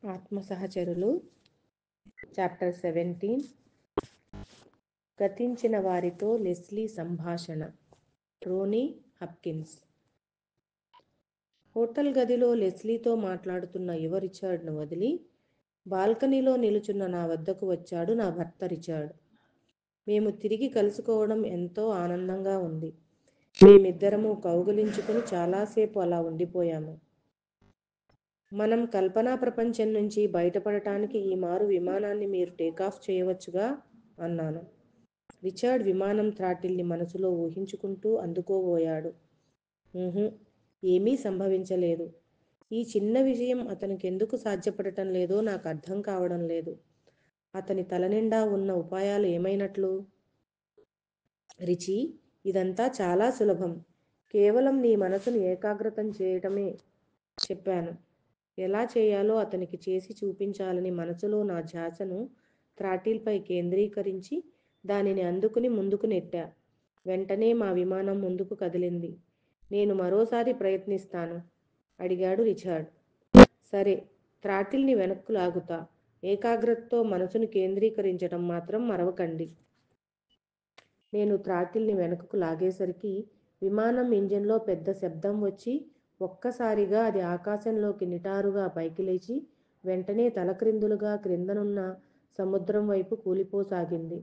ఆత్మసహచరులు chapter 17 గతించిన వారితో Leslie సంభాషణ. Ronnie Hopkins. హోటల్ గదిలో లెస్లీతో మాట్లాడుతున్న యువ రిచర్డ్ను వదిలి బాల్కనీలో నిలుచున్న నా వద్దకు వచ్చాడు నా భర్త రిచర్డ్. మేము తిరిగి కలుసుకోవడం ఎంతో ఆనందంగా ఉంది. మేమిద్దరము కౌగిలించుకుని చాలాసేపు అలా ఉండిపోయాము. మనం కల్పనా ప్రపంచం నుంచి బయటపడటానికి ఈ మారు విమానాన్ని మీరు టేకాఫ్ చేయవచ్చుగా అన్నాను. రిచర్డ్ విమానం థ్రాటిల్ని మనసులో ఊహించుకుంటూ అందుకోబోయాడు. ఏమీ సంభవించలేదు. ఈ చిన్న విషయం అతనికెందుకు సాధ్యపడటం లేదో నాకు అర్థం కావడం లేదు. అతని తలనిండా ఉన్న ఉపాయాలు ఏమైనట్లు? రిచీ, ఇదంతా చాలా సులభం. కేవలం నీ మనసును ఏకాగ్రతం చేయటమే చెప్పాను. ఎలా చేయాలో అతనికి చేసి చూపించాలని మనసులో నా ధ్యాసను థ్రాటిల్పై కేంద్రీకరించి దానిని అందుకుని ముందుకు నెట్టా. వెంటనే మా విమానం ముందుకు కదిలింది. నేను మరోసారి ప్రయత్నిస్తాను అడిగాడు రిచర్డ్. సరే, థ్రాటిల్ని వెనక్కు లాగుతా. ఏకాగ్రతతో మనసును కేంద్రీకరించడం మాత్రం మరవకండి. నేను థ్రాటిల్ని వెనకకు లాగేసరికి విమానం ఇంజన్లో పెద్ద శబ్దం వచ్చి ఒక్కసారిగా అది ఆకాశంలోకి నిటారుగా పైకి లేచి వెంటనే తలక్రిందులుగా క్రిందనున్న సముద్రం వైపు కూలిపోసాగింది.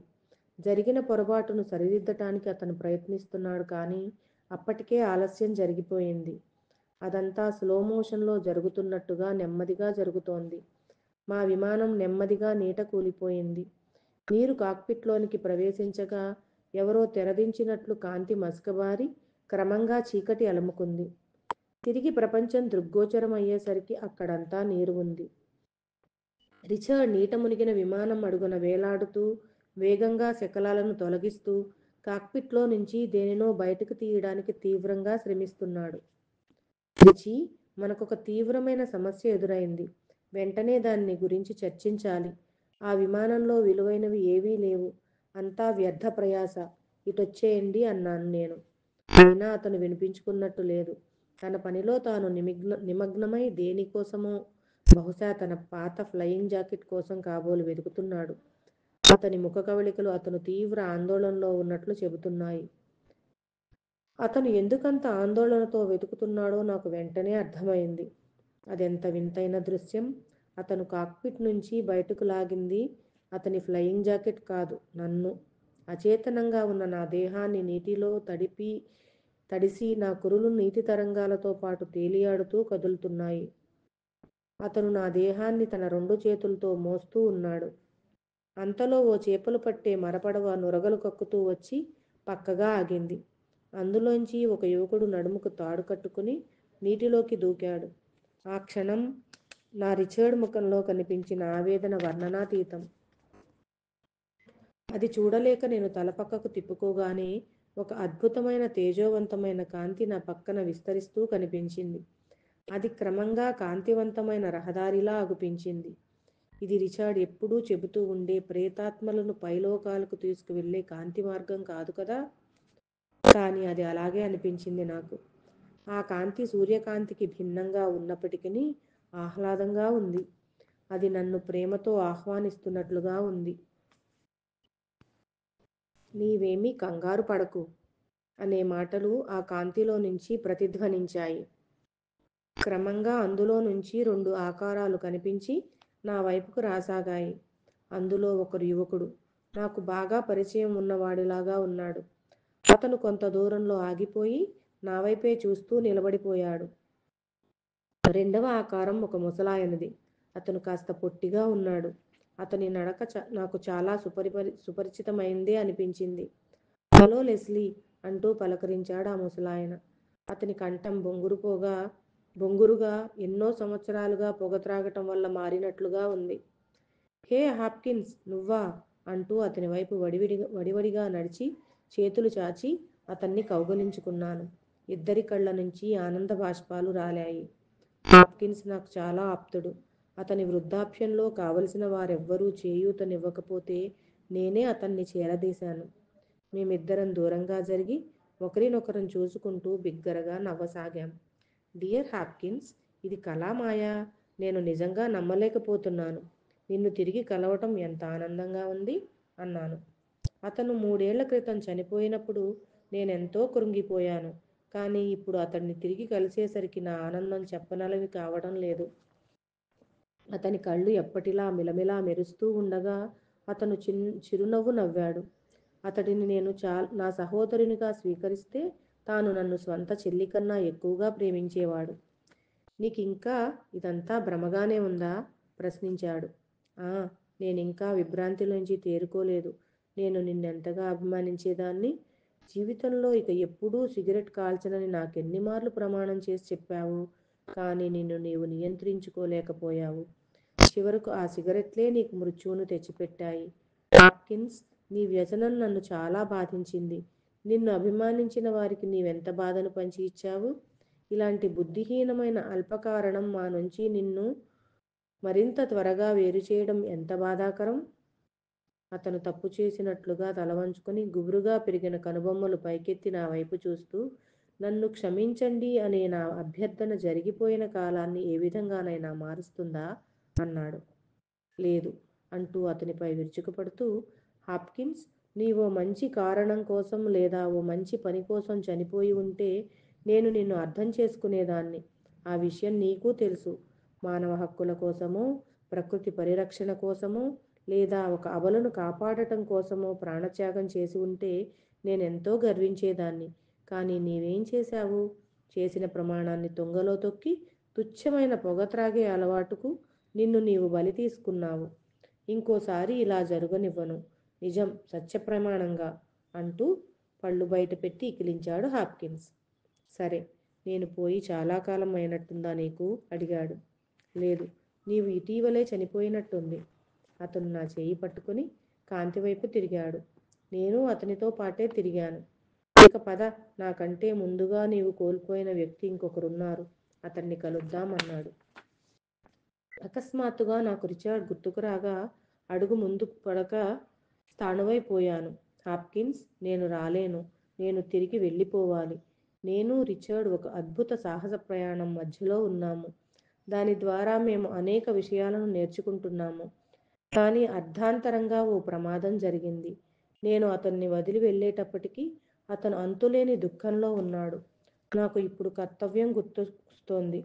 జరిగిన పొరపాటును సరిదిద్దటానికి అతను ప్రయత్నిస్తున్నాడు, కానీ అప్పటికే ఆలస్యం జరిగిపోయింది. అదంతా స్లోమోషన్లో జరుగుతున్నట్టుగా నెమ్మదిగా జరుగుతోంది. మా విమానం నెమ్మదిగా నీట కూలిపోయింది. నీరు కాక్పిట్లోనికి ప్రవేశించగా ఎవరో తెరదించినట్లు కాంతి మసకబారి క్రమంగా చీకటి అలుముకుంది. తిరిగి ప్రపంచం దృగ్గోచరం అయ్యేసరికి అక్కడంతా నీరు ఉంది. రిచర్డ్ నీట మునిగిన విమానం అడుగున వేలాడుతూ వేగంగా శకలాలను తొలగిస్తూ కాక్పిట్లో నుంచి దేనినో బయటకు తీయడానికి తీవ్రంగా శ్రమిస్తున్నాడు. రిచీ, మనకొక తీవ్రమైన సమస్య ఎదురైంది. వెంటనే దాన్ని గురించి చర్చించాలి. ఆ విమానంలో విలువైనవి ఏవీ లేవు. అంతా వ్యర్థ ప్రయాస. ఇటొచ్చేయండి అన్నాను నేను. అయినా అతను వినిపించుకున్నట్టు లేదు. తన పనిలో తాను నిమగ్నమై దేనికోసమో, బహుశా తన పాత ఫ్లయింగ్ జాకెట్ కోసం కాబోలు వెతుకుతున్నాడు. అతని ముఖ కవళికలు అతను తీవ్ర ఆందోళనలో ఉన్నట్లు చెబుతున్నాయి. అతను ఎందుకంత ఆందోళనతో వెతుకుతున్నాడో నాకు వెంటనే అర్థమైంది. అదెంత వింతైన దృశ్యం! అతను కాక్పిట్ నుంచి బయటకు లాగింది అతని ఫ్లయింగ్ జాకెట్ కాదు, నన్ను. అచేతనంగా ఉన్న నా దేహాన్ని నీటిలో తడిసి నా కురులు నీటి తరంగాలతో పాటు తేలియాడుతూ కదులుతున్నాయి. అతను నా దేహాన్ని తన 2 చేతులతో మోస్తూ ఉన్నాడు. అంతలో ఓ చేపలు పట్టే మరపడవ నురగలు కక్కుతూ వచ్చి పక్కగా ఆగింది. అందులోంచి ఒక యువకుడు నడుముకు తాడు కట్టుకుని నీటిలోకి దూకాడు. ఆ క్షణం నా రిచర్డ్ ముఖంలో కనిపించిన ఆవేదన వర్ణనాతీతం. అది చూడలేక నేను తల పక్కకు తిప్పుకోగానే ఒక అద్భుతమైన తేజోవంతమైన కాంతి నా పక్కన విస్తరిస్తూ కనిపించింది. అది క్రమంగా కాంతివంతమైన రహదారిలా అగుపించింది. ఇది రిచర్డ్ ఎప్పుడూ చెబుతూ ఉండే ప్రేతాత్మలను పైలోకాలకు తీసుకువెళ్లే కాంతి మార్గం కాదు కదా? కానీ అది అలాగే అనిపించింది నాకు. ఆ కాంతి సూర్యకాంతికి భిన్నంగా ఉన్నప్పటికీ ఆహ్లాదంగా ఉంది. అది నన్ను ప్రేమతో ఆహ్వానిస్తున్నట్లుగా ఉంది. నీవేమీ కంగారు పడకు అనే మాటలు ఆ కాంతిలో నుంచి ప్రతిధ్వనించాయి. క్రమంగా అందులో నుంచి 2 ఆకారాలు కనిపించి నా వైపుకు రాసాగాయి. అందులో ఒకరు యువకుడు. నాకు బాగా పరిచయం ఉన్నవాడిలాగా ఉన్నాడు. అతను కొంత దూరంలో ఆగిపోయి నా వైపే చూస్తూ నిలబడిపోయాడు. రెండవ ఆకారం ఒక ముసలాయనది. అతను కాస్త పొట్టిగా ఉన్నాడు. అతని నడక నాకు చాలా సుపరిచితమైందే అనిపించింది. హలో లెస్లీ అంటూ పలకరించాడు ఆ ముసలాయన. అతని కంఠం బొంగురుగా ఎన్నో సంవత్సరాలుగా పొగ త్రాగటం వల్ల మారినట్లుగా ఉంది. హే హాప్కిన్స్, నువ్వా అంటూ అతని వైపు వడివడిగా నడిచి చేతులు చాచి అతన్ని కౌగలించుకున్నాను. ఇద్దరి కళ్ళ నుంచి ఆనంద బాష్పాలు రాలాయి. హాప్కిన్స్ నాకు చాలా ఆప్తుడు. అతని వృద్ధాప్యంలో కావలసిన వారెవ్వరూ చేయూతనివ్వకపోతే నేనే అతన్ని చేరదీశాను. మేమిద్దరం దూరంగా జరిగి ఒకరినొకరం చూసుకుంటూ బిగ్గరగా నవ్వసాగాం. డియర్ హాప్కిన్స్, ఇది కళా మాయా? నేను నిజంగా నమ్మలేకపోతున్నాను. నిన్ను తిరిగి కలవటం ఎంత ఆనందంగా ఉంది అన్నాను. అతను 3 ఏళ్ల క్రితం చనిపోయినప్పుడు నేనెంతో కృంగిపోయాను. కానీ ఇప్పుడు అతన్ని తిరిగి కలిసేసరికి నా ఆనందం చెప్పనలవి కావడం లేదు. అతని కళ్ళు ఎప్పటిలా మిలమిలా మెరుస్తూ ఉండగా అతను చిరునవ్వు నవ్వాడు. అతడిని నేను నా సహోదరునిగా స్వీకరిస్తే తాను నన్ను స్వంత చెల్లి కన్నా ఎక్కువగా ప్రేమించేవాడు. నీకింకా ఇదంతా భ్రమగానే ఉందా? ప్రశ్నించాడు. ఆ, నేనింకా విభ్రాంతిలోంచి తేరుకోలేదు. నేను నిన్నెంతగా అభిమానించేదాన్ని. జీవితంలో ఇక ఎప్పుడూ సిగరెట్ కాల్చనని నాకెన్ని మార్లు ప్రమాణం చేసి చెప్పావు. కానీ నిన్ను నీవు నియంత్రించుకోలేకపోయావు. చివరకు ఆ సిగరెట్లే నీకు మృత్యువును తెచ్చిపెట్టాయి. హాప్కిన్స్, నీ వ్యసనం నన్ను చాలా బాధించింది. నిన్ను అభిమానించిన వారికి నీవెంత బాధను పంచి ఇచ్చావు. ఇలాంటి బుద్ధిహీనమైన అల్పకారణం మా నుంచి నిన్ను మరింత త్వరగా వేరు చేయడం ఎంత బాధాకరం. అతను తప్పు చేసినట్లుగా తలవంచుకొని గుబురుగా పెరిగిన కనుబొమ్మలు పైకెత్తి నా వైపు చూస్తూ, నన్ను క్షమించండి అనే నా అభ్యర్థన జరిగిపోయిన కాలాన్ని ఏ విధంగానైనా మారుస్తుందా అన్నాడు. లేదు అంటూ అతనిపై విరుచుకుపడుతూ, హాప్కిన్స్, నీవో మంచి కారణం కోసం లేదా ఓ మంచి పని కోసం చనిపోయి ఉంటే నేను నిన్ను అర్థం చేసుకునేదాన్ని. ఆ విషయం నీకు తెలుసు. మానవ హక్కుల కోసమో, ప్రకృతి పరిరక్షణ కోసమో, లేదా ఒక అబలను కాపాడటం కోసమో ప్రాణత్యాగం చేసి ఉంటే నేనెంతో గర్వించేదాన్ని. కానీ నీవేం చేశావు? చేసిన ప్రమాణాన్ని తుంగలో తొక్కి తుచ్చమైన పొగ త్రాగే అలవాటుకు నిన్ను నీవు బలి తీసుకున్నావు. ఇంకోసారి ఇలా జరగనివ్వను. నిజం, సత్యప్రమాణంగా అంటూ పళ్ళు బయట పెట్టి ఇకిలించాడు హాప్కిన్స్. సరే, నేను పోయి చాలా కాలం అయినట్టుందా నీకు? అడిగాడు. లేదు, నీవు ఇటీవలే చనిపోయినట్టుంది. అతను నా చేయి పట్టుకుని కాంతి వైపు తిరిగాడు. నేను అతనితో పాటే తిరిగాను. ఇక పద, నాకంటే ముందుగా నీవు కోల్పోయిన వ్యక్తి ఇంకొకరున్నారు. అతన్ని కలుద్దామన్నాడు. అకస్మాత్తుగా నాకు రిచర్డ్ గుర్తుకు రాగా అడుగు ముందుకు పడక స్థాణువైపోయాను. హాప్కిన్స్, నేను రాలేను. నేను తిరిగి వెళ్ళిపోవాలి. నేను రిచర్డ్ ఒక అద్భుత సాహస ప్రయాణం మధ్యలో ఉన్నాము. దాని ద్వారా మేము అనేక విషయాలను నేర్చుకుంటున్నాము. కానీ అర్ధాంతరంగా ఓ ప్రమాదం జరిగింది. నేను అతన్ని వదిలి వెళ్ళేటప్పటికీ అతను అంతులేని దుఃఖంలో ఉన్నాడు. నాకు ఇప్పుడు కర్తవ్యం గుర్తొస్తోంది.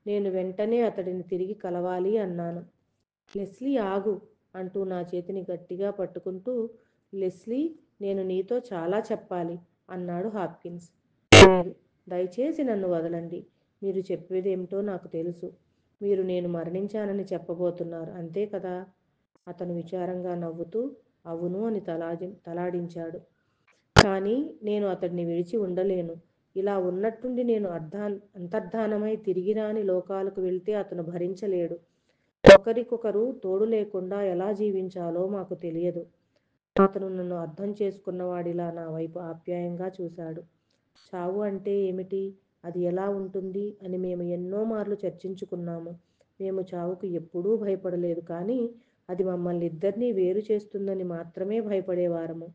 నేను వెంటనే అతడిని తిరిగి కలవాలి అన్నాను. లెస్లీ, ఆగు అంటూ నా చేతిని గట్టిగా పట్టుకుంటూ, లెస్లీ, నేను నీతో చాలా చెప్పాలి అన్నాడు హాప్కిన్స్. లేదు, దయచేసి నన్ను వదలండి. మీరు చెప్పేదేమిటో నాకు తెలుసు. మీరు నేను మరణించానని చెప్పబోతున్నారు, అంతే కదా? అతను విచారంగా నవ్వుతూ అవును అని తలాడించాడు. కానీ నేను అతడిని విడిచి ఉండలేను. ఇలా ఉన్నట్టుండి నేను అంతర్ధానమై తిరిగి రాని లోకాలకు వెళ్తే అతను భరించలేడు. ఒకరికొకరు తోడు లేకుండా ఎలా జీవించాలో మాకు తెలియదు. అతను నన్ను అర్థం చేసుకున్నవాడిలా నా వైపు ఆప్యాయంగా చూశాడు. చావు అంటే ఏమిటి? అది ఎలా ఉంటుంది అని మేము ఎన్నో మార్లు చర్చించుకున్నాము. మేము చావుకు ఎప్పుడూ భయపడలేదు, కానీ అది మమ్మల్ని ఇద్దరినీ వేరు చేస్తుందని మాత్రమే భయపడేవారము.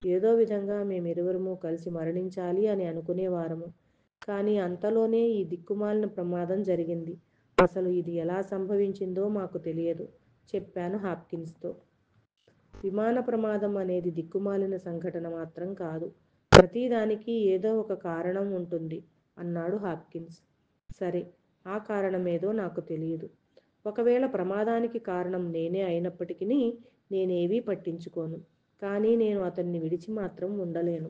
ఏదో విధంగా మేమిరువురము కలిసి మరణించాలి అని అనుకునేవారము. కానీ అంతలోనే ఈ దిక్కుమాలిన ప్రమాదం జరిగింది. అసలు ఇది ఎలా సంభవించిందో మాకు తెలియదు, చెప్పాను హాప్కిన్స్తో. విమాన ప్రమాదం అనేది దిక్కుమాలిన సంఘటన మాత్రం కాదు. ప్రతిదానికి ఏదో ఒక కారణం ఉంటుంది అన్నాడు హాప్కిన్స్. సరే, ఆ కారణమేదో నాకు తెలియదు. ఒకవేళ ప్రమాదానికి కారణం నేనే అయినప్పటికీ నేనేవీ పట్టించుకోను. కానీ నేను అతన్ని విడిచి మాత్రం ఉండలేను.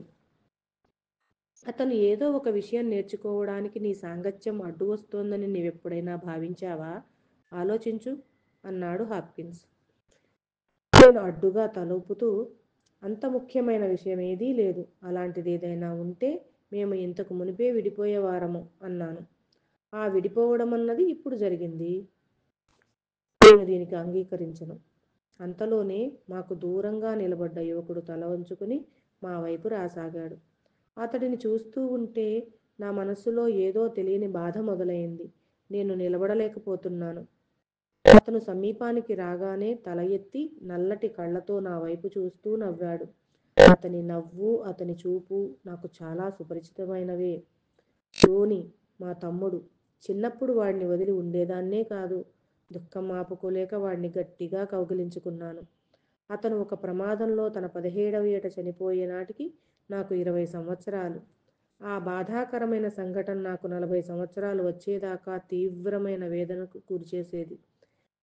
అతను ఏదో ఒక విషయం నేర్చుకోవడానికి నీ సాంగత్యం అడ్డు వస్తోందని నీవెప్పుడైనా భావించావా? ఆలోచించు అన్నాడు హాప్కిన్స్. నేను అడ్డుగా తలూపుతూ, అంత ముఖ్యమైన విషయం ఏదీ లేదు. అలాంటిదేదైనా ఉంటే మేము ఇంతకు మునిపే విడిపోయేవారము అన్నాను. ఆ విడిపోవడం అన్నది ఇప్పుడు జరిగింది. నేను దీనికి అంగీకరించను. అంతలోనే మాకు దూరంగా నిలబడ్డ యువకుడు తల వంచుకుని మా వైపు రాసాగాడు. అతడిని చూస్తూ ఉంటే నా మనస్సులో ఏదో తెలియని బాధ మొదలైంది. నేను నిలబడలేకపోతున్నాను. అతను సమీపానికి రాగానే తల ఎత్తి నల్లటి కళ్ళతో నా వైపు చూస్తూ నవ్వాడు. అతని నవ్వు, అతని చూపు నాకు చాలా సుపరిచితమైనవే. ధోని, మా తమ్ముడు, చిన్నప్పుడు వాడిని వదిలి ఉండేదాన్నే కాదు. దుఃఖం ఆపుకోలేక వాడిని గట్టిగా కౌగిలించుకున్నాను. అతను ఒక ప్రమాదంలో తన 17వ ఏట చనిపోయే నాటికి నాకు 20 సంవత్సరాలు. ఆ బాధాకరమైన సంఘటన నాకు 40 సంవత్సరాలు వచ్చేదాకా తీవ్రమైన వేదనకు గురిచేసేది.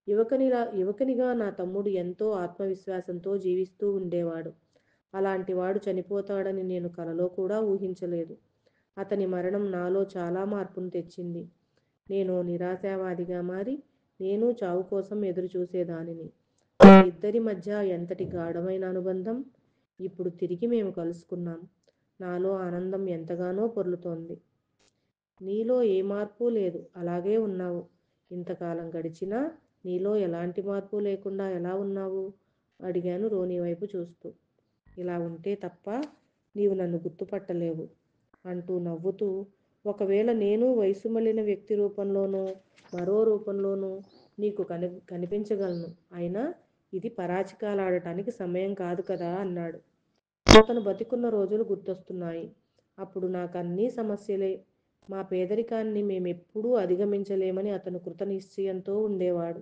యువకునిగా నా తమ్ముడు ఎంతో ఆత్మవిశ్వాసంతో జీవిస్తూ ఉండేవాడు. అలాంటి వాడు చనిపోతాడని నేను కలలో కూడా ఊహించలేదు. అతని మరణం నాలో చాలా మార్పును తెచ్చింది. నేను నిరాశావాదిగా మారి నేను చావు కోసం ఎదురు చూసేదానిని. మా ఇద్దరి మధ్య ఎంతటి గాఢమైన అనుబంధం! ఇప్పుడు తిరిగి మేము కలుసుకున్నాం. నాలో ఆనందం ఎంతగానో పొర్లుతోంది. నీలో ఏ మార్పు లేదు, అలాగే ఉన్నావు. ఇంతకాలం గడిచినా నీలో ఎలాంటి మార్పు లేకుండా ఎలా ఉన్నావు? అడిగాను రోనీ వైపు చూస్తూ. ఇలా ఉంటే తప్ప నీవు నన్ను గుర్తుపట్టలేవు అంటూ నవ్వుతూ, ఒకవేళ నేను వయసు మళ్ళిన వ్యక్తి రూపంలోనో మరో రూపంలోనో నీకు కనిపించగలను. అయినా ఇది పరాచికాలాడటానికి సమయం కాదు కదా అన్నాడు. అతను బతికున్న రోజులు గుర్తొస్తున్నాయి. అప్పుడు నాకు అన్నీ సమస్యలే. మా పేదరికాన్ని మేమెప్పుడూ అధిగమించలేమని అతను కృతనిశ్చయంతో ఉండేవాడు.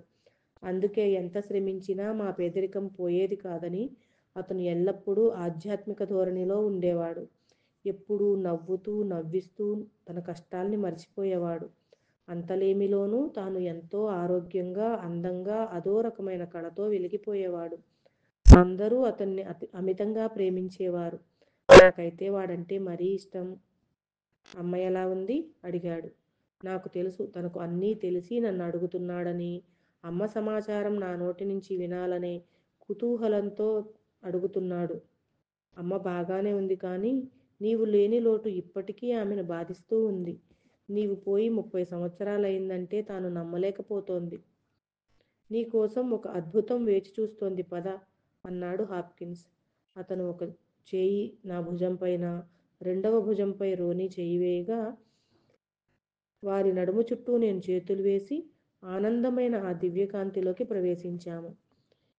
అందుకే ఎంత శ్రమించినా మా పేదరికం పోయేది కాదని అతను ఎల్లప్పుడూ ఆధ్యాత్మిక ధోరణిలో ఉండేవాడు. ఎప్పుడూ నవ్వుతూ నవ్విస్తూ తన కష్టాల్ని మర్చిపోయేవాడు. అంతలేమిలోనూ తాను ఎంతో ఆరోగ్యంగా, అందంగా, అదో రకమైన కళతో వెలిగిపోయేవాడు. అందరూ అతన్ని అమితంగా ప్రేమించేవారు. నాకైతే వాడంటే మరీ ఇష్టం. అమ్మ ఎలా ఉంది? అడిగాడు. నాకు తెలుసు తనకు అన్నీ తెలిసి నన్ను అడుగుతున్నాడని. అమ్మ సమాచారం నా నోటి నుంచి వినాలనే కుతూహలంతో అడుగుతున్నాడు. అమ్మ బాగానే ఉంది, కానీ నీవు లేని లోటు ఇప్పటికీ ఆమెను బాధిస్తూ ఉంది. నీవు పోయి 30 సంవత్సరాలయిందంటే తాను నమ్మలేకపోతోంది. నీకోసం ఒక అద్భుతం వేచి చూస్తోంది, పద అన్నాడు హాప్కిన్స్. అతను ఒక చేయి నా భుజంపైన, రెండవ భుజంపై రోనీ చేయి వేయగా వారి నడుము చుట్టూ నేను చేతులు వేసి ఆనందమైన ఆ దివ్యకాంతిలోకి ప్రవేశించాము.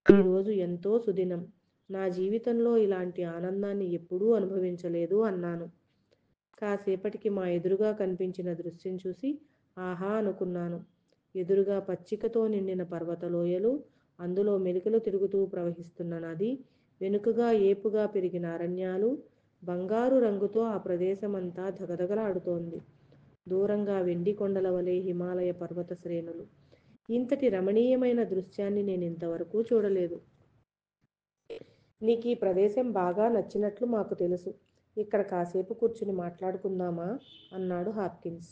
ఈరోజు ఎంతో సుదినం. నా జీవితంలో ఇలాంటి ఆనందాన్ని ఎప్పుడూ అనుభవించలేదు అన్నాను. కాసేపటికి మా ఎదురుగా కనిపించిన దృశ్యం చూసి ఆహా అనుకున్నాను. ఎదురుగా పచ్చికతో నిండిన పర్వతలోయలు, అందులో మెలికలు తిరుగుతూ ప్రవహిస్తున్న నది, వెనుకగా ఏపుగా పెరిగిన అరణ్యాలు, బంగారు రంగుతో ఆ ప్రదేశమంతా ధగధగలాడుతోంది. దూరంగా వెండి కొండల వలె హిమాలయ పర్వత శ్రేణులు. ఇంతటి రమణీయమైన దృశ్యాన్ని నేను ఇంతవరకు చూడలేదు. నీకు ఈ ప్రదేశం బాగా నచ్చినట్లు మాకు తెలుసు. ఇక్కడ కాసేపు కూర్చుని మాట్లాడుకుందామా అన్నాడు హాప్కిన్స్.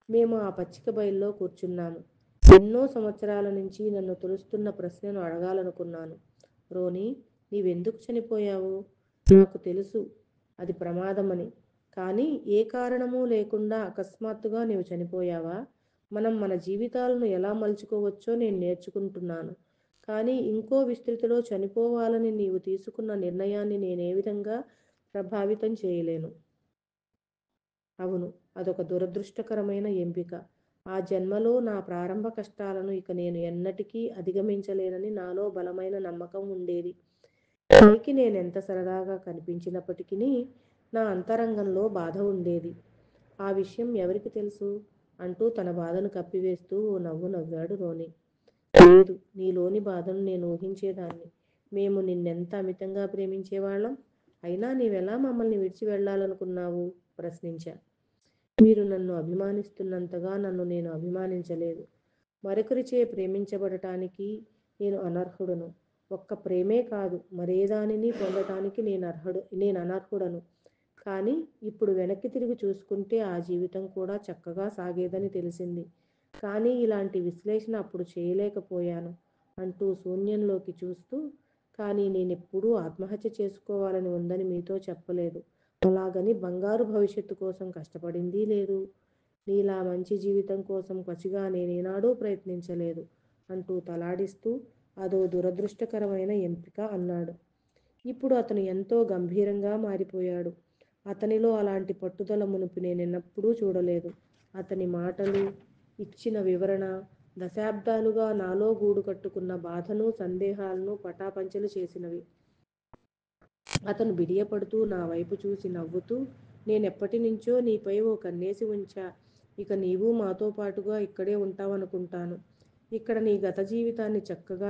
మేము ఆ పచ్చిక బయల్లో కూర్చున్నాము. ఎన్నో సంవత్సరాల నుంచి నన్ను తొలుస్తున్న ప్రశ్నను అడగాలనుకున్నాను. రోనీ, నీవెందుకు చనిపోయావు? నాకు తెలుసు అది ప్రమాదమని. కానీ ఏ కారణమూ లేకుండా అకస్మాత్తుగా నీవు చనిపోయావా? మనం మన జీవితాలను ఎలా మలుచుకోవచ్చో నేను నేర్చుకుంటున్నాను. కానీ ఇంకో విస్తృతిలో చనిపోవాలని నీవు తీసుకున్న నిర్ణయాన్ని నేనే విధంగా ప్రభావితం చేయలేను. అవును, అదొక దురదృష్టకరమైన ఎంపిక. ఆ జన్మలో నా ప్రారంభ కష్టాలను ఇక నేను ఎన్నటికీ అధిగమించలేనని నాలో బలమైన నమ్మకం ఉండేది. పైకి నేనెంత సరదాగా కనిపించినప్పటికీ నా అంతరంగంలో బాధ ఉండేది. ఆ విషయం ఎవరికి తెలుసు అంటూ తన బాధను కప్పివేస్తూ ఓ నవ్వు నవ్వాడు రోనీ. లేదు, నీలోని బాధను నేను ఊహించేదాన్ని. మేము నిన్నెంత అమితంగా ప్రేమించేవాళ్ళం. అయినా నీవెలా మమ్మల్ని విడిచి వెళ్ళాలనుకున్నావు? ప్రశ్నించా. మీరు నన్ను అభిమానిస్తున్నంతగా నన్ను నేను అభిమానించలేదు. మరొకరిచే ప్రేమించబడటానికి నేను అనర్హుడను. ఒక్క ప్రేమే కాదు, మరేదానిని పొందటానికి నేను అనర్హుడను. కానీ ఇప్పుడు వెనక్కి తిరిగి చూసుకుంటే ఆ జీవితం కూడా చక్కగా సాగేదని తెలిసింది. కానీ ఇలాంటి విశ్లేషణ అప్పుడు చేయలేకపోయాను అంటూ శూన్యంలోకి చూస్తూ, కానీ నేనెప్పుడూ ఆత్మహత్య చేసుకోవాలని ఉందని మీతో చెప్పలేదు. అలాగని బంగారు భవిష్యత్తు కోసం కష్టపడిందీ లేదు. నీలా మంచి జీవితం కోసం పసిగా నేనేనాడూ ప్రయత్నించలేదు అంటూ తలాడిస్తూ, అదో దురదృష్టకరమైన ఎంపిక అన్నాడు. ఇప్పుడు అతను ఎంతో గంభీరంగా మారిపోయాడు. అతనిలో అలాంటి పట్టుదల మునుపు నేనెన్నడూ చూడలేదు. అతని మాటలు, ఇచ్చిన వివరణ దశాబ్దాలుగా నాలో గూడు కట్టుకున్న బాధను, సందేహాలను పటాపంచలు చేసినవి. అతను బిడియపడుతూ నా వైపు చూసి నవ్వుతూ, నేనెప్పటినుంచో నీపై ఓ కన్నేసి ఉంచా. ఇక నీవు మాతో పాటుగా ఇక్కడే ఉంటావనుకుంటాను. ఇక్కడ నీ గత జీవితాన్ని చక్కగా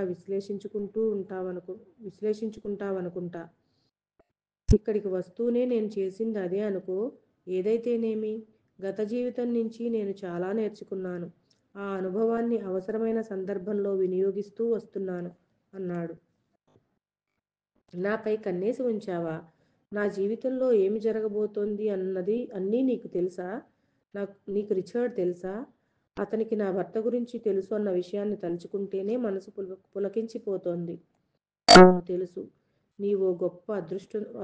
విశ్లేషించుకుంటావనుకుంటా. ఇక్కడికి వస్తూనే నేను చేసింది అదే అనుకో. ఏదైతేనేమి, గత జీవితం నుంచి నేను చాలా నేర్చుకున్నాను. ఆ అనుభవాన్ని అవసరమైన సందర్భంలో వినియోగిస్తూ వస్తున్నాను అన్నాడు. నాపై కన్నేసి ఉంచావా? నా జీవితంలో ఏమి జరగబోతోంది అన్నీ నీకు తెలుసా? నీకు రిచర్డ్ తెలుసా? అతనికి నా భర్త గురించి తెలుసు అన్న విషయాన్ని తలుచుకుంటేనే మనసు పులకించిపోతోంది. అవును తెలుసు. నీవో గొప్ప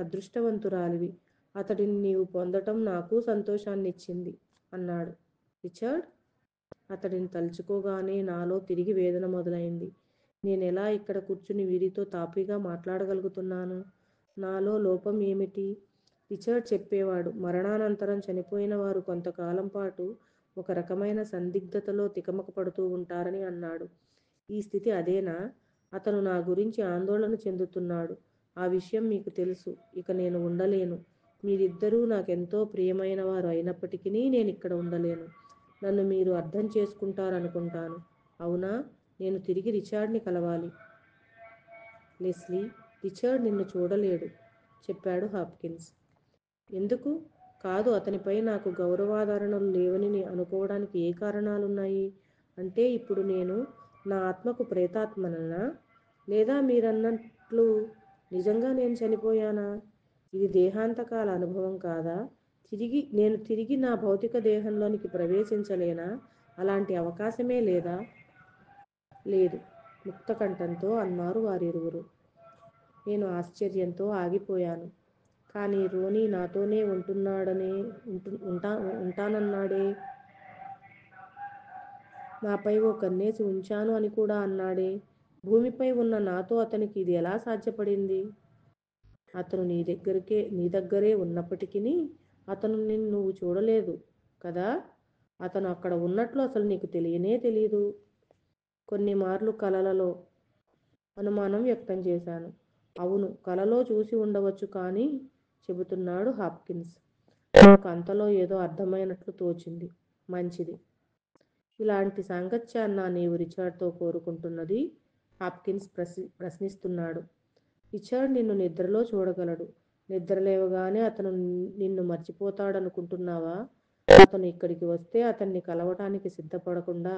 అదృష్టవంతురాలివి. అతడిని నీవు పొందటం నాకు సంతోషాన్నిచ్చింది అన్నాడు. రిచర్డ్? అతడిని తలుచుకోగానే నాలో తిరిగి వేదన మొదలైంది. నేనెలా ఇక్కడ కూర్చుని వీరితో తాపీగా మాట్లాడగలుగుతున్నాను? నాలో లోపం ఏమిటి? రిచర్డ్ చెప్పేవాడు, మరణానంతరం చనిపోయిన వారు కొంతకాలం పాటు ఒక రకమైన సందిగ్ధతలో తికమక పడుతూ ఉంటారని అన్నాడు. ఈ స్థితి అదేనా? అతను నా గురించి ఆందోళన చెందుతున్నాడు. ఆ విషయం మీకు తెలుసు. ఇక నేను ఉండలేను. మీరిద్దరూ నాకెంతో ప్రియమైన వారు అయినప్పటికీ నేనిక్కడ ఉండలేను. నన్ను మీరు అర్థం చేసుకుంటారనుకుంటాను. అవునా? నేను తిరిగి రిచర్డ్ని కలవాలి. లెస్లీ, రిచర్డ్ నిన్ను చూడలేడు చెప్పాడు హాప్కిన్స్. ఎందుకు? కాదు, అతనిపై నాకు గౌరవాదరణలు లేవని అనుకోవడానికి ఏ కారణాలున్నాయి? అంటే ఇప్పుడు నేను నా ఆత్మకు ప్రేతాత్మననా? లేదా మీరన్నట్లు నిజంగా నేను చనిపోయానా? ఇది దేహాంతకాల అనుభవం కాదా? నేను తిరిగి నా భౌతిక దేహంలోనికి ప్రవేశించలేనా? అలాంటి అవకాశమే లేదా? లేదు, ముక్తకంఠంతో అన్నారు వారిరువురు. నేను ఆశ్చర్యంతో ఆగిపోయాను. కానీ రోనీ నాతోనే ఉంటానన్నాడే. నాపై ఓ కన్నేసి ఉంచాను అని కూడా అన్నాడే. భూమిపై ఉన్న నాతో అతనికి ఇది ఎలా సాధ్యపడింది? అతను నీ దగ్గరే ఉన్నప్పటికీ అతను నువ్వు చూడలేదు కదా? అతను అక్కడ ఉన్నట్లు అసలు నీకు తెలియదు. కొన్ని మార్లు కలలలో అనుమానం వ్యక్తం చేశాను. అవును, కలలో చూసి ఉండవచ్చు కానీ చెబుతున్నాడు హాప్కిన్స్. నాకు అంతలో ఏదో అర్థమైనట్లు తోచింది. మంచిది. ఇలాంటి సాంగత్యాన్న నీవు రిచర్డ్తో కోరుకుంటున్నది? హాప్కిన్స్ ప్రశ్నిస్తున్నాడు. రిచర్డ్ నిన్ను నిద్రలో చూడగలడు. నిద్రలేవగానే అతను నిన్ను మర్చిపోతాడనుకుంటున్నావా? అతను ఇక్కడికి వస్తే అతన్ని కలవటానికి సిద్ధపడకుండా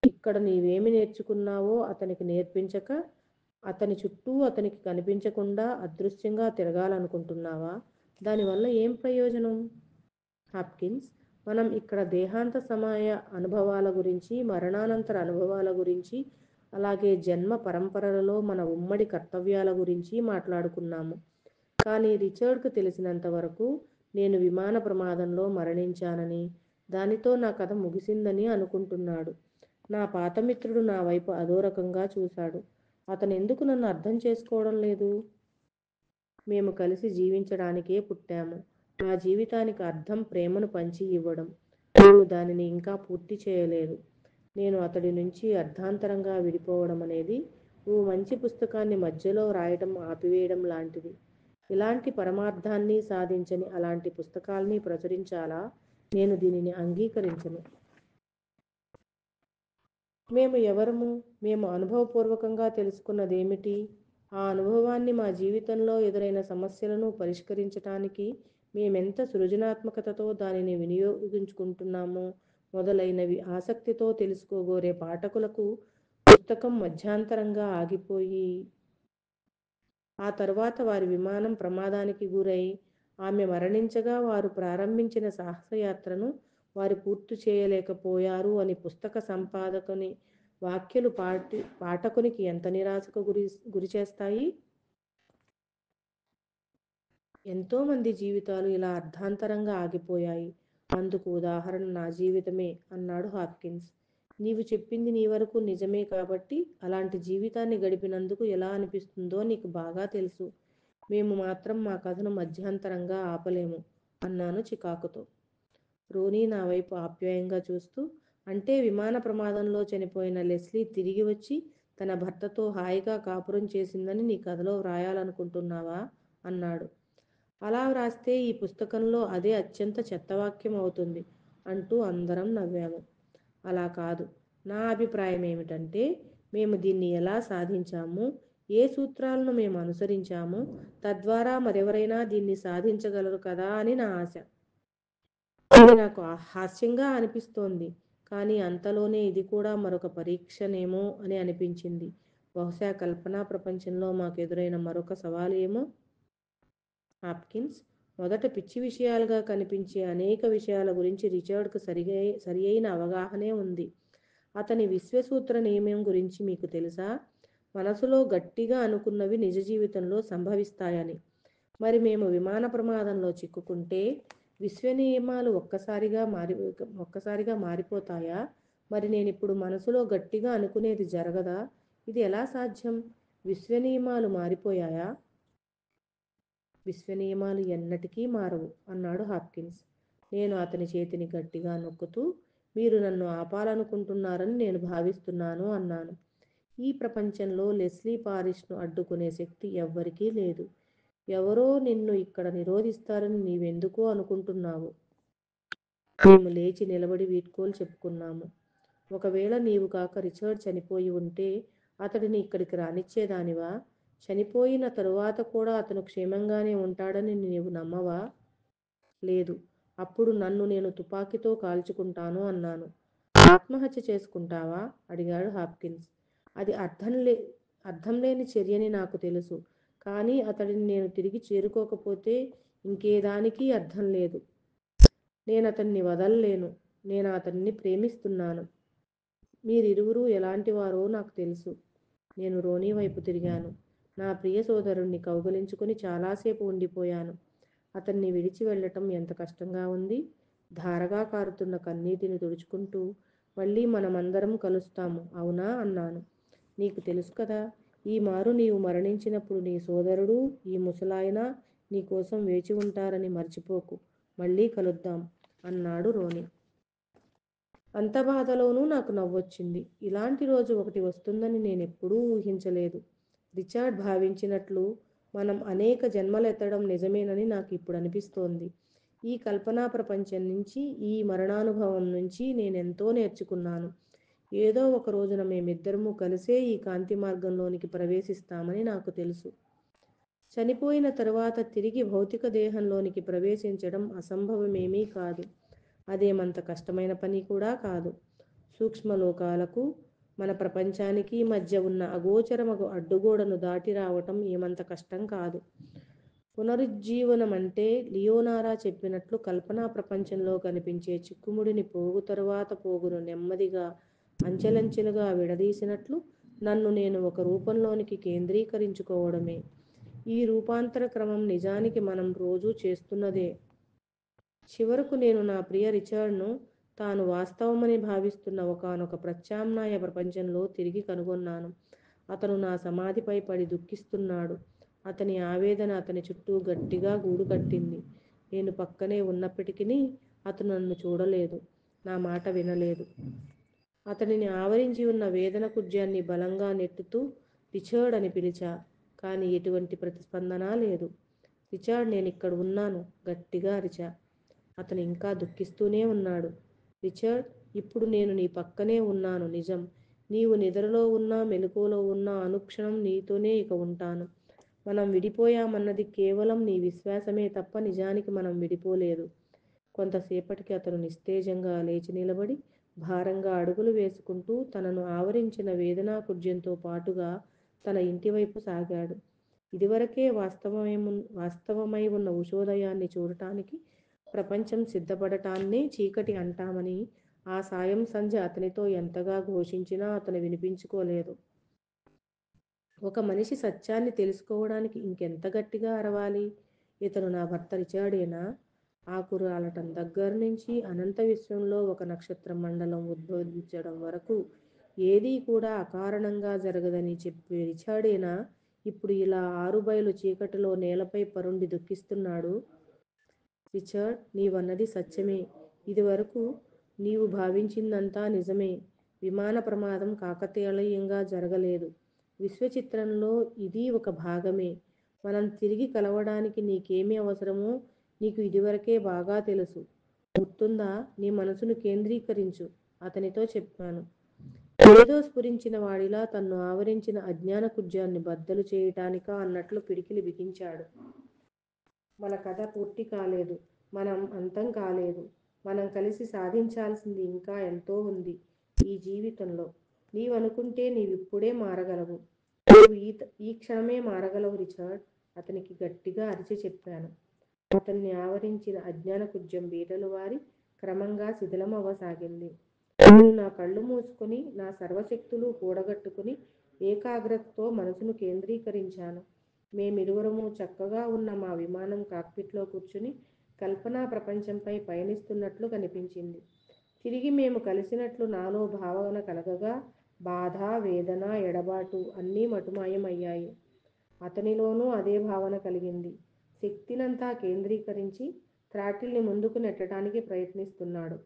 ఇక్కడ నీవేమి నేర్చుకున్నావో అతనికి నేర్పించక అతని చుట్టూ అతనికి కనిపించకుండా అదృశ్యంగా తిరగాలనుకుంటున్నావా? దానివల్ల ఏం ప్రయోజనం? హాప్కిన్స్, మనం ఇక్కడ దేహాంత సమయ అనుభవాల గురించి, మరణానంతర అనుభవాల గురించి, అలాగే జన్మ పరంపరలలో మన ఉమ్మడి కర్తవ్యాల గురించి మాట్లాడుకున్నాము. కానీ రిచర్డ్కు తెలిసినంత వరకు నేను విమాన ప్రమాదంలో మరణించానని, దానితో నా కథ ముగిసిందని అనుకుంటున్నాడు. నా పాత మిత్రుడు నా వైపు అదో రకంగా చూశాడు. అతను ఎందుకు నన్ను అర్థం చేసుకోవడం లేదు? మేము కలిసి జీవించడానికే పుట్టాము. మా జీవితానికి అర్థం ప్రేమను పంచి ఇవ్వడం. నేను దానిని ఇంకా పూర్తి చేయలేదు. నేను అతడి నుంచి అర్థాంతరంగా విడిపోవడం అనేది ఓ మంచి పుస్తకాన్ని మధ్యలో రాయడం ఆపివేయడం లాంటిది. ఇలాంటి పరమార్థాన్ని సాధించని అలాంటి పుస్తకాల్ని ప్రచురించాలా? నేను దీనిని అంగీకరించను. మేము ఎవరము? మేము అనుభవపూర్వకంగా తెలుసుకున్నదేమిటి? ఆ అనుభవాన్ని మా జీవితంలో ఎదురైన సమస్యలను పరిష్కరించటానికి మేమెంత సృజనాత్మకతతో దానిని వినియోగించుకుంటున్నామో మొదలైనవి ఆసక్తితో తెలుసుకోగోరే పాఠకులకు పుస్తకం మధ్యాంతరంగా ఆగిపోయి ఆ తరువాత వారి విమానం ప్రమాదానికి గురై ఆమె మరణించగా వారు ప్రారంభించిన సాహసయాత్రను వారు పూర్తి చేయలేకపోయారు అని పుస్తక సంపాదకుని వ్యాఖ్యలు పాఠకునికి ఎంత నిరాశకు గురిచేస్తాయి? ఎంతోమంది జీవితాలు ఇలా అర్ధాంతరంగా ఆగిపోయాయి. అందుకు ఉదాహరణ నా జీవితమే అన్నాడు హాప్కిన్స్. నీవు చెప్పింది నీ వరకు నిజమే కాబట్టి అలాంటి జీవితాన్ని గడిపినందుకు ఎలా అనిపిస్తుందో నీకు బాగా తెలుసు. మేము మాత్రం మా కథను మధ్యాంతరంగా ఆపలేము అన్నాను చికాకుతో. రోనీ నా వైపు ఆప్యాయంగా చూస్తూ, అంటే విమాన ప్రమాదంలో చనిపోయిన లెస్లీ తిరిగి వచ్చి తన భర్తతో హాయిగా కాపురం చేసిందని నీ కథలో వ్రాయాలనుకుంటున్నావా అన్నాడు. అలా వ్రాస్తే ఈ పుస్తకంలో అదే అత్యంత చెత్తవాక్యం అవుతుంది. అంటూ అందరం నవ్వాము. అలా కాదు. నా అభిప్రాయం ఏమిటంటే, మేము దీన్ని ఎలా సాధించాము, ఏ సూత్రాలను మేము అనుసరించాము, తద్వారా మరెవరైనా దీన్ని సాధించగలరు కదా అని నా ఆశ. ఇది నాకు హాస్యంగా అనిపిస్తోంది. కానీ అంతలోనే ఇది కూడా మరొక పరీక్షనేమో అని అనిపించింది. బహుశా కల్పనా ప్రపంచంలో మాకెదురైన మరొక సవాలు ఏమో! హాప్కిన్స్ మొదట పిచ్చి విషయాలుగా కనిపించే అనేక విషయాల గురించి రిచర్డ్కు సరియైన అవగాహనే ఉంది. అతని విశ్వసూత్ర నియమం గురించి మీకు తెలుసా? మనసులో గట్టిగా అనుకున్నవి నిజ జీవితంలో సంభవిస్తాయని. మరి మేము విమాన ప్రమాదంలో చిక్కుకుంటే విశ్వనియమాలు ఒక్కసారిగా మారిపోతాయా? మరి నేనిప్పుడు మనసులో గట్టిగా అనుకునేది జరగదా? ఇది ఎలా సాధ్యం? విశ్వనియమాలు మారిపోయాయా? విశ్వనియమాలు ఎన్నటికీ మారవు అన్నాడు హాప్కిన్స్. నేను అతని చేతిని గట్టిగా నొక్కుతూ, మీరు నన్ను ఆపాలనుకుంటున్నారని నేను భావిస్తున్నాను అన్నాను. ఈ ప్రపంచంలో లెస్లీ పారిష్ను అడ్డుకునే శక్తి ఎవ్వరికీ లేదు. ఎవరో నిన్ను ఇక్కడ నిరోధిస్తారని నీవెందుకు అనుకుంటున్నావు? మేము లేచి నిలబడి వీడ్కోలు చెప్పుకున్నాము. ఒకవేళ నీవు కాక రిచర్డ్ చనిపోయి ఉంటే అతడిని ఇక్కడికి రానిచ్చేదానివా? చనిపోయిన తరువాత కూడా అతను క్షేమంగానే ఉంటాడని నీవు నమ్మవా? లేదు. అప్పుడు నన్ను నేను తుపాకీతో కాల్చుకుంటాను అన్నాను. ఆత్మహత్య చేసుకుంటావా? అడిగాడు హాప్కిన్స్. అది అర్థంలేని చర్యని నాకు తెలుసు. కానీ అతడిని నేను తిరిగి చేరుకోకపోతే ఇంకేదానికి అర్థం లేదు. నేనతన్ని వదల్లేను. నేను అతన్ని ప్రేమిస్తున్నాను. మీరిరువురూ ఎలాంటివారో నాకు తెలుసు. నేను రోనీ వైపు తిరిగాను. నా ప్రియ సోదరుణ్ణి కౌగిలించుకుని చాలాసేపు ఉండిపోయాను. అతన్ని విడిచి వెళ్ళటం ఎంత కష్టంగా ఉంది. ధారగా కారుతున్న కన్నీటిని తుడుచుకుంటూ, మళ్ళీ మనమందరం కలుస్తాము, అవునా అన్నాను. నీకు తెలుసు కదా, ఈ మారు నీవు మరణించినప్పుడు నీ సోదరుడు, ఈ ముసలాయన నీ కోసం వేచి ఉంటారని మర్చిపోకు. మళ్ళీ కలుద్దాం అన్నాడు రోనీ. అంత బాధలోనూ నాకు నవ్వొచ్చింది. ఇలాంటి రోజు ఒకటి వస్తుందని నేనెప్పుడూ ఊహించలేదు. రిచర్డ్ భావించినట్లు మనం అనేక జన్మలెత్తడం నిజమేనని నాకు ఇప్పుడు అనిపిస్తోంది. ఈ కల్పనా ప్రపంచం నుంచి, ఈ మరణానుభవం నుంచి నేనెంతో నేర్చుకున్నాను. ఏదో ఒక రోజున మేమిద్దరము కలిసే ఈ కాంతి మార్గంలోనికి ప్రవేశిస్తామని నాకు తెలుసు. చనిపోయిన తరువాత తిరిగి భౌతిక దేహంలోనికి ప్రవేశించడం అసంభవమేమీ కాదు. అదేమంత కష్టమైన పని కూడా కాదు. సూక్ష్మలోకాలకు, మన ప్రపంచానికి మధ్య ఉన్న అగోచరమగు అడ్డుగోడను దాటి రావటం ఏమంత కష్టం కాదు. పునరుజ్జీవనం అంటే లియోనారా చెప్పినట్లు కల్పనా ప్రపంచంలో కనిపించే చిక్కుముడిని పోగు తరువాత పోగును నెమ్మదిగా అంచెలంచెలుగా విడదీసినట్లు నన్ను నేను ఒక రూపంలోనికి కేంద్రీకరించుకోవడమే. ఈ రూపాంతర క్రమం నిజానికి మనం రోజూ చేస్తున్నదే. చివరకు నేను నా ప్రియ రిచర్డ్ను తాను వాస్తవమని భావిస్తున్న ఒకానొక ప్రత్యామ్నాయ ప్రపంచంలో తిరిగి కనుగొన్నాను. అతను నా సమాధిపై పడి దుఃఖిస్తున్నాడు. అతని ఆవేదన అతని చుట్టూ గట్టిగా గూడు కట్టింది. నేను పక్కనే ఉన్నప్పటికీ అతను నన్ను చూడలేదు, నా మాట వినలేదు. అతనిని ఆవరించి ఉన్న వేదన కుడ్యాన్ని బలంగా నెట్టుతూ రిచర్డ్ అని పిలిచా. కానీ ఎటువంటి ప్రతిస్పందన లేదు. రిచర్డ్, నేనిక్కడ ఉన్నాను, గట్టిగా అరిచా. అతను ఇంకా దుఃఖిస్తూనే ఉన్నాడు. రిచర్డ్, ఇప్పుడు నేను నీ పక్కనే ఉన్నాను, నిజం. నీవు నిద్రలో ఉన్నా మెలకువలో ఉన్నా అనుక్షణం నీతోనే ఇక ఉంటాను. మనం విడిపోయామన్నది కేవలం నీ విశ్వాసమే తప్ప నిజానికి మనం విడిపోలేదు. కొంతసేపటికి అతను నిస్తేజంగా లేచి నిలబడి భారంగా అడుగులు వేసుకుంటూ తనను ఆవరించిన వేదనా కుడ్యంతో పాటుగా తన ఇంటివైపు సాగాడు. ఇదివరకే వాస్తవమై ఉన్న ఉషోదయాన్ని చూడటానికి ప్రపంచం సిద్ధపడటాన్నే చీకటి అంటామని ఆ సాయం సంధ్య అతనితో ఎంతగా ఘోషించినా అతను వినిపించుకోలేదు. ఒక మనిషి సత్యాన్ని తెలుసుకోవడానికి ఇంకెంత గట్టిగా అరవాలి? ఇతను నా భర్త రిచర్డేనా? ఆకురాలటం దగ్గర్నుంచి అనంత విశ్వంలో ఒక నక్షత్ర మండలం ఉద్భవించడం వరకు ఏదీ కూడా అకారణంగా జరగదని చెప్పే రిచర్డేనా ఇప్పుడు ఇలా ఆరుబయలు చీకటిలో నేలపై పరుండి దుఃఖిస్తున్నాడు? రిచర్డ్, నీవన్నది సత్యమే. ఇదివరకు నీవు భావించిందంతా నిజమే. విమాన ప్రమాదం కాకతాళీయంగా జరగలేదు. విశ్వచిత్రంలో ఇదీ ఒక భాగమే. మనం తిరిగి కలవడానికి నీకేమి అవసరమో నీకు ఇదివరకే బాగా తెలుసు. గుర్తుందా? నీ మనసును కేంద్రీకరించు అతనితో చెప్పాను. ఏదో స్ఫురించిన వాడిలా తన్ను ఆవరించిన అజ్ఞాన కుజ్యాన్ని బద్దలు చేయటానికా అన్నట్లు పిడికిలి బిగించాడు. మన కథ పూర్తి కాలేదు. మనం అంతం కాలేదు. మనం కలిసి సాధించాల్సింది ఇంకా ఎంతో ఉంది ఈ జీవితంలో. నీవనుకుంటే నీవిప్పుడే మారగలవు. నువ్వు ఈ క్షణమే మారగలవు రిచర్డ్, అతనికి గట్టిగా అరిచి చెప్పాను. అతన్ని ఆవరించిన అజ్ఞాన కుజ్యం బీటలు వారి క్రమంగా శిథిలమవ్వసాగింది. నేను నా కళ్ళు మూసుకుని నా సర్వశక్తులు కూడగట్టుకుని ఏకాగ్రతతో మనసును కేంద్రీకరించాను. మేమిరువురము చక్కగా ఉన్న మా విమానం కాక్పిట్లో కూర్చుని కల్పనా ప్రపంచంపై పయనిస్తున్నట్లు కనిపించింది. తిరిగి మేము కలిసినట్లు నాలో భావన కలగగా బాధ, వేదన, ఎడబాటు అన్నీ మటుమాయమయ్యాయి. అతనిలోనూ అదే భావన కలిగింది. శక్తినంతా కేంద్రీకరించి థ్రాటిల్ని ముందుకు నెట్టడానికి ప్రయత్నిస్తున్నాడు.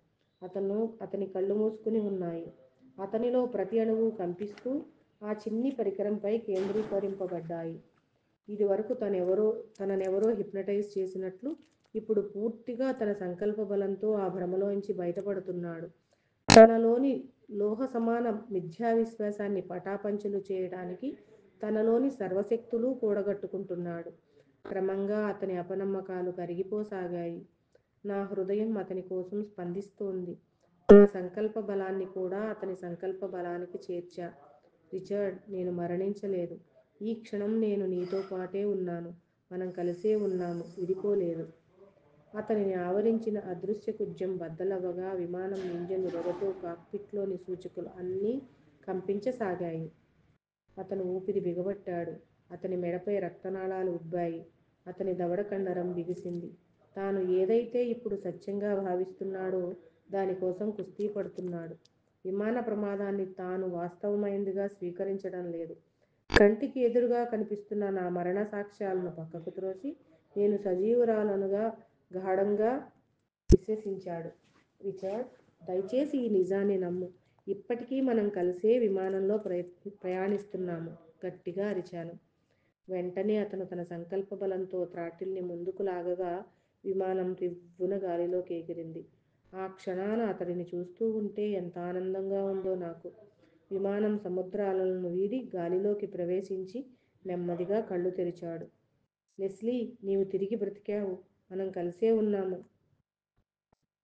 అతని కళ్ళు మూసుకుని ఉన్నాయి. అతనిలో ప్రతి అణువు కంపిస్తూ ఆ చిన్ని పరికరంపై కేంద్రీకరింపబడ్డాయి. ఇదివరకు తననెవరో హిప్నటైజ్ చేసినట్లు ఇప్పుడు పూర్తిగా తన సంకల్ప బలంతో ఆ భ్రమలోంచి బయటపడుతున్నాడు. తనలోని లోహ సమాన మిథ్యా విశ్వాసాన్ని పటాపంచలు చేయడానికి తనలోని సర్వశక్తులు కూడగట్టుకుంటున్నాడు. క్రమంగా అతని అపనమ్మకాలు కరిగిపోసాగాయి. నా హృదయం అతని కోసం స్పందిస్తోంది. నా సంకల్ప బలాన్ని కూడా అతని సంకల్ప బలానికి చేర్చా. రిచర్డ్, నేను మరణించలేదు. ఈ క్షణం నేను నీతో పాటే ఉన్నాను. మనం కలిసే ఉన్నాము, విడిపోలేదు. అతనిని ఆవరించిన అదృశ్య కుజ్యం బద్దలవ్వగా విమానం ఇంజన్ పొగతో కాక్పిట్లోని సూచికలు అన్నీ కంపించసాగాయి. అతను ఊపిరి బిగబట్టాడు. అతని మెడపై రక్తనాళాలు ఉబ్బాయి. అతని దవడ కండరం బిగిసింది. తాను ఏదైతే ఇప్పుడు సత్యంగా భావిస్తున్నాడో దానికోసం కుస్తీ పడుతున్నాడు. విమాన ప్రమాదాన్ని తాను వాస్తవమైందిగా స్వీకరించడం లేదు. కంటికి ఎదురుగా కనిపిస్తున్న నా మరణ సాక్ష్యాలను పక్కకు త్రోసి నేను సజీవురాలనుగా గాఢంగా విశ్వసించాడు. రిచర్డ్, దయచేసి ఈ నిజాన్ని నమ్ము. ఇప్పటికీ మనం కలిసే విమానంలో ప్రయాణిస్తున్నాము, గట్టిగా అరిచాను. వెంటనే అతను తన సంకల్ప బలంతో థ్రాటిల్ని ముందుకు లాగగా విమానం రివ్వున గాలిలోకి ఎగిరింది. ఆ క్షణాన అతడిని చూస్తూ ఉంటే ఎంత ఆనందంగా ఉందో నాకు. విమానం సముద్ర అలలను వీడి గాలిలోకి ప్రవేశించి నెమ్మదిగా కళ్ళు తెరిచాడు. లెస్లీ, నీవు తిరిగి బ్రతికావు. మనం కలిసే ఉన్నాము.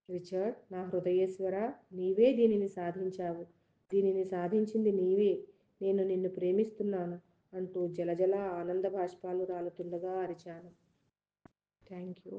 రిచర్డ్, నా హృదయేశ్వర, నీవే దీనిని సాధించావు. దీనిని సాధించింది నీవే. నేను నిన్ను ప్రేమిస్తున్నాను అంటూ జలజల ఆనంద బాష్పాలు రాలుతుండగా అరిచాను. Thank you.